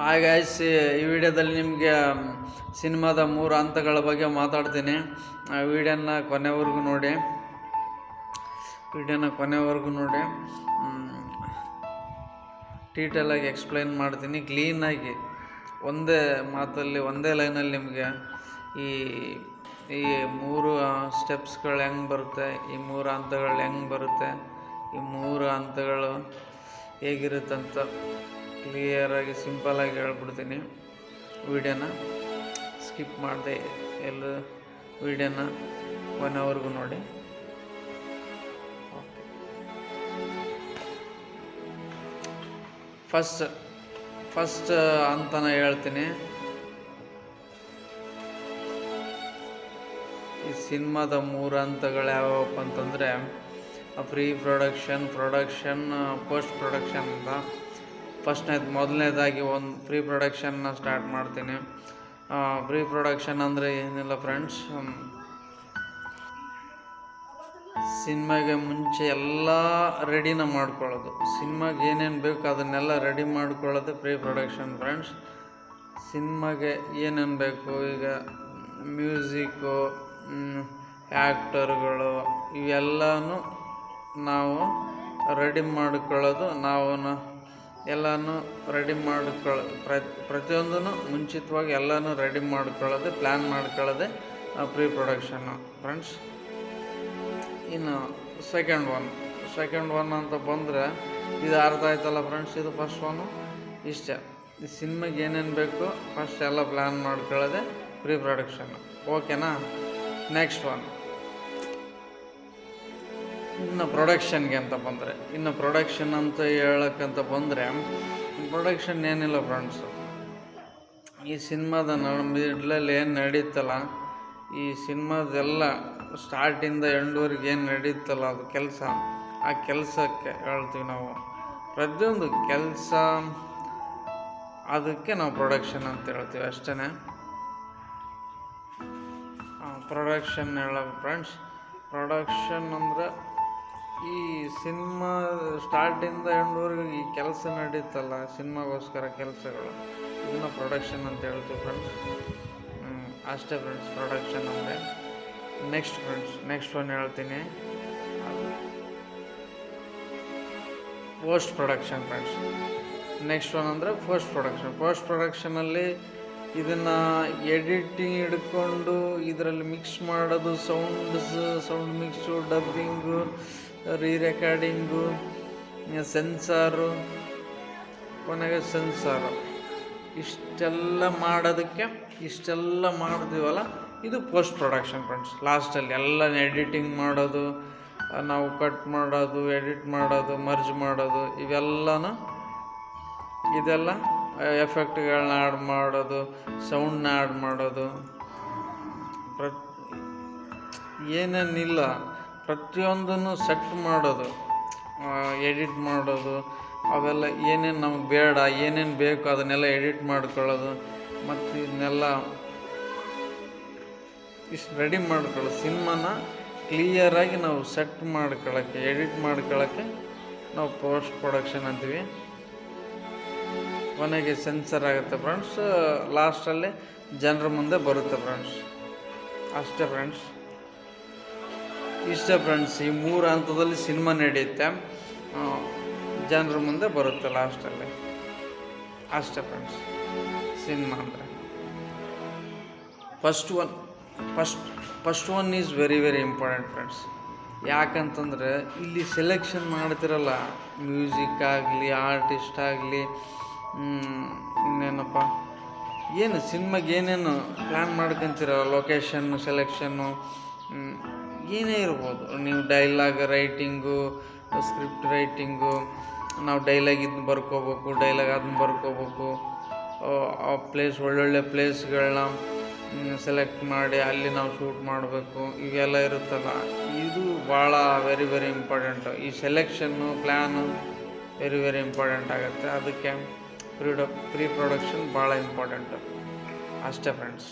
Hi guys, ಈ ವಿಡಿಯೋದಲ್ಲಿ ನಿಮಗೆ ಸಿನಿಮಾದ 3 ಹಂತಗಳ ಬಗ್ಗೆ ಮಾತಾಡ್ತೀನಿ. ವಿಡಿಯೋನ ಕೊನೆವರೆಗೂ ನೋಡಿ. ಡೀಟೇಲಾಗಿ ಎಕ್ಸ್ಪ್ಲೈನ್ ಮಾಡ್ತೀನಿ ಕ್ಲೀನಾಗಿ, ಒಂದೇ ಮಾತಲ್ಲಿ ಒಂದೇ ಲೈನಲ್ಲಿ ನಿಮಗೆ ಈ 3 ಸ್ಟೆಪ್ಸ್ಗಳು ಹೆಂಗೆ ಬರುತ್ತೆ, ಈ 3 ಹಂತಗಳು ಹೆಂಗೆ ಬರುತ್ತೆ, ಈ 3 ಹಂತಗಳು ಹೇಗಿರುತ್ತಂತ ಕ್ಲಿಯರಾಗಿ ಸಿಂಪಲಾಗಿ ಹೇಳ್ಬಿಡ್ತೀನಿ. ವಿಡಿಯೋನ ಸ್ಕಿಪ್ ಮಾಡದೆ ಎಲ್ಲ ವಿಡಿಯೋನ ಕೊನೆವರೆಗೂ ನೋಡಿ. ಓಕೆ, ಫಸ್ಟ್ ಅಂತನ ಹೇಳ್ತೀನಿ. ಈ ಸಿನಿಮಾದ 3 ಹಂತಗಳು ಯಾವಪ್ಪ ಅಂತಂದರೆ ಪ್ರೀ ಪ್ರೊಡಕ್ಷನ್, ಪೋಸ್ಟ್ ಪ್ರೊಡಕ್ಷನ್ ಅಂತ. ಮೊದಲನೇದಾಗಿ ಒಂದು ಪ್ರೀ ಪ್ರೊಡಕ್ಷನ್ನ ಸ್ಟಾರ್ಟ್ ಮಾಡ್ತೀನಿ. ಪ್ರೀ ಪ್ರೊಡಕ್ಷನ್ ಅಂದರೆ ಏನಿಲ್ಲ ಫ್ರೆಂಡ್ಸ್, ಸಿನಿಮಾಗೆ ಮುಂಚೆ ಎಲ್ಲ ರೆಡಿನ ಮಾಡ್ಕೊಳ್ಳೋದು. ಸಿನಿಮಾಗೆ ಏನೇನು ಬೇಕು ಅದನ್ನೆಲ್ಲ ರೆಡಿ ಮಾಡ್ಕೊಳ್ಳೋದು ಪ್ರೀ ಪ್ರೊಡಕ್ಷನ್ ಫ್ರೆಂಡ್ಸ್. ಸಿನಿಮಾಗೆ ಏನೇನು ಬೇಕು, ಈಗ ಮ್ಯೂಸಿಕ್ಕು, ಆ್ಯಕ್ಟರ್ಗಳು, ಇವೆಲ್ಲನೂ ನಾವು ರೆಡಿ ಮಾಡ್ಕೊಳ್ಳೋದು. ಎಲ್ಲನೂ ರೆಡಿ ಪ್ರತಿಯೊಂದೂ ಮುಂಚಿತವಾಗಿ ಎಲ್ಲನೂ ರೆಡಿ ಮಾಡ್ಕೊಳ್ಳೋದು, ಪ್ಲ್ಯಾನ್ ಮಾಡ್ಕೊಳ್ಳೋದೆ ಪ್ರೀ ಪ್ರೊಡಕ್ಷನ್ನು ಫ್ರೆಂಡ್ಸ್. ಇನ್ನು ಸೆಕೆಂಡ್ ಒನ್ ಅಂತ ಬಂದರೆ, ಇದು ಅರ್ಥ ಆಯ್ತಲ್ಲ ಫ್ರೆಂಡ್ಸ್. ಇದು ಫಸ್ಟ್ ಒನ್ನು ಇಷ್ಟೇ. ಈ ಸಿನಿಮಾಗೆ ಏನೇನು ಬೇಕು ಫಸ್ಟ್ ಎಲ್ಲ ಪ್ಲ್ಯಾನ್ ಮಾಡ್ಕೊಳ್ಳೋದೆ ಪ್ರೀ ಪ್ರೊಡಕ್ಷನ್ನು. ಓಕೆನಾ? ನೆಕ್ಸ್ಟ್ ಒನ್ ಇನ್ನು ಪ್ರೊಡಕ್ಷನ್ಗೆ ಅಂತ ಬಂದರೆ, ಪ್ರೊಡಕ್ಷನ್ ಅಂತ ಹೇಳೋಕ್ಕಂತ ಬಂದರೆ, ಪ್ರೊಡಕ್ಷನ್ ಏನಿಲ್ಲ ಫ್ರೆಂಡ್ಸು, ಈ ಸಿನಿಮಾದ ಮಿಡ್ಲಲ್ಲಿ ಏನು ನಡೀತಲ್ಲ, ಈ ಸಿನಿಮಾದೆಲ್ಲ ಸ್ಟಾರ್ಟಿಂದ ಎಂಡ್ವರೆಗೆ ಏನು ನಡೀತಲ್ಲ ಅದು ಕೆಲಸ, ಆ ಕೆಲಸಕ್ಕೆ ಹೇಳ್ತೀವಿ ನಾವು. ಪ್ರತಿಯೊಂದು ಕೆಲಸ ಅದಕ್ಕೆ ನಾವು ಪ್ರೊಡಕ್ಷನ್ ಅಂತ ಹೇಳ್ತೀವಿ ಅಷ್ಟೇ. ಪ್ರೊಡಕ್ಷನ್ ಹೇಳೋದು ಫ್ರೆಂಡ್ಸ್. ಪ್ರೊಡಕ್ಷನ್ ಅಂದರೆ ಈ ಸಿನಿಮಾ ಸ್ಟಾರ್ಟಿಂದ ಎಂಡ್ವರೆಗೂ ಈ ಕೆಲಸ ನಡೀತಲ್ಲ, ಸಿನಿಮಾಗೋಸ್ಕರ ಕೆಲಸಗಳು, ಇದನ್ನು ಪ್ರೊಡಕ್ಷನ್ ಅಂತ ಹೇಳ್ತೀವಿ ಫ್ರೆಂಡ್ಸ್. ಅಷ್ಟೇ ಫ್ರೆಂಡ್ಸ್ ಪ್ರೊಡಕ್ಷನ್ ಅಂದರೆ. ನೆಕ್ಸ್ಟ್ ಒನ್ ಹೇಳ್ತೀನಿ, post production friends. Next one ಅಂದರೆ ಪೋಸ್ಟ್ ಪ್ರೊಡಕ್ಷನಲ್ಲಿ ಇದನ್ನು ಎಡಿಟಿಂಗ್ ಹಿಡ್ಕೊಂಡು ಇದರಲ್ಲಿ ಮಿಕ್ಸ್ ಮಾಡೋದು, sound mix, dubbing, recording, sensor, ಕೊನೆಗೆ ಸೆನ್ಸಾರು, ಇಷ್ಟೆಲ್ಲ ಮಾಡ್ತೀವಲ್ಲ, ಇದು ಪೋಸ್ಟ್ ಪ್ರೊಡಕ್ಷನ್ ಫ್ರೆಂಡ್ಸ್. ಲಾಸ್ಟಲ್ಲಿ ಎಲ್ಲ ಎಡಿಟಿಂಗ್ ಮಾಡೋದು, ನಾವು ಕಟ್ ಮಾಡೋದು, ಎಡಿಟ್ ಮಾಡೋದು, ಮರ್ಜ್ ಮಾಡೋದು, ಇದೆಲ್ಲ ಎಫೆಕ್ಟ್ಗಳನ್ನ ಆ್ಯಡ್ ಮಾಡೋದು, ಸೌಂಡ್ನ ಆ್ಯಡ್ ಮಾಡೋದು, ಏನೇನಿಲ್ಲ ಪ್ರತಿಯೊಂದನ್ನು ಸೆಟ್ ಮಾಡೋದು, ಎಡಿಟ್ ಮಾಡೋದು, ಅವೆಲ್ಲ ಏನೇನು ನಮ್ಗೆ ಬೇಡ, ಏನೇನು ಬೇಕು ಅದನ್ನೆಲ್ಲ ಎಡಿಟ್ ಮಾಡ್ಕೊಳ್ಳೋದು, ಮತ್ತು ಇದನ್ನೆಲ್ಲ ಇಷ್ಟು ರೆಡಿ ಮಾಡ್ಕೊಳ್ಳೋದು. ಸಿನಿಮಾನ ಕ್ಲಿಯರಾಗಿ ನಾವು ಸೆಟ್ ಮಾಡ್ಕೊಳ್ಳೋಕ್ಕೆ, ಎಡಿಟ್ ಮಾಡ್ಕೊಳ್ಳೋಕ್ಕೆ ನಾವು ಪೋಸ್ಟ್ ಪ್ರೊಡಕ್ಷನ್ ಅಂತೀವಿ. ಕೊನೆಗೆ ಸೆನ್ಸರ್ ಆಗುತ್ತೆ ಫ್ರೆಂಡ್ಸ್, ಲಾಸ್ಟಲ್ಲಿ ಜನರ ಮುಂದೆ ಬರುತ್ತೆ ಫ್ರೆಂಡ್ಸ್. ಅಷ್ಟೇ ಫ್ರೆಂಡ್ಸ್, ಇಷ್ಟೇ ಫ್ರೆಂಡ್ಸ್. ಈ 3 ಹಂತದಲ್ಲಿ ಸಿನಿಮಾ ನಡೆಯುತ್ತೆ, ಜನರ ಮುಂದೆ ಬರುತ್ತೆ ಲಾಸ್ಟಲ್ಲಿ. ಅಷ್ಟೇ ಫ್ರೆಂಡ್ಸ್ ಸಿನಿಮಾ ಅಂದರೆ. First one is very important friends. ಯಾಕಂತಂದರೆ ಇಲ್ಲಿ ಸೆಲೆಕ್ಷನ್ ಮಾಡ್ತಿರಲ್ಲ, ಮ್ಯೂಸಿಕ್ ಆಗಲಿ, ಆರ್ಟಿಸ್ಟ್ ಆಗಲಿ, ಇನ್ನೇನಪ್ಪ, ಏನು ಸಿನಿಮಾಗೆ ಏನೇನು ಪ್ಲ್ಯಾನ್ ಮಾಡ್ಕೊತೀರ, ಲೊಕೇಶನ್ ಸೆಲೆಕ್ಷನ್ನು, ಏನೇ ಇರ್ಬೋದು. ನೀವು ಡೈಲಾಗ್ ರೈಟಿಂಗು, ಸ್ಕ್ರಿಪ್ಟ್ ರೈಟಿಂಗು, ನಾವು ಡೈಲಾಗ್ ಇದನ್ನ ಬರ್ಕೋಬೇಕು, ಡೈಲಾಗ್ ಅದನ್ನ ಬರ್ಕೋಬೇಕು, ಆ ಒಳ್ಳೊಳ್ಳೆ ಪ್ಲೇಸ್ಗಳನ್ನ ಸೆಲೆಕ್ಟ್ ಮಾಡಿ ಅಲ್ಲಿ ನಾವು ಶೂಟ್ ಮಾಡಬೇಕು, ಇವೆಲ್ಲ ಇರುತ್ತಲ್ಲ, ಇದು ಭಾಳ ವೆರಿ ಇಂಪಾರ್ಟೆಂಟು. ಈ ಸೆಲೆಕ್ಷನ್ನು, ಪ್ಲ್ಯಾನು ವೆರಿ ಇಂಪಾರ್ಟೆಂಟ್ ಆಗುತ್ತೆ. ಅದಕ್ಕೆ ಪ್ರೀ ಪ್ರೊಡಕ್ಷನ್ ಭಾಳ ಇಂಪಾರ್ಟೆಂಟು. ಅಷ್ಟೇ ಫ್ರೆಂಡ್ಸ್.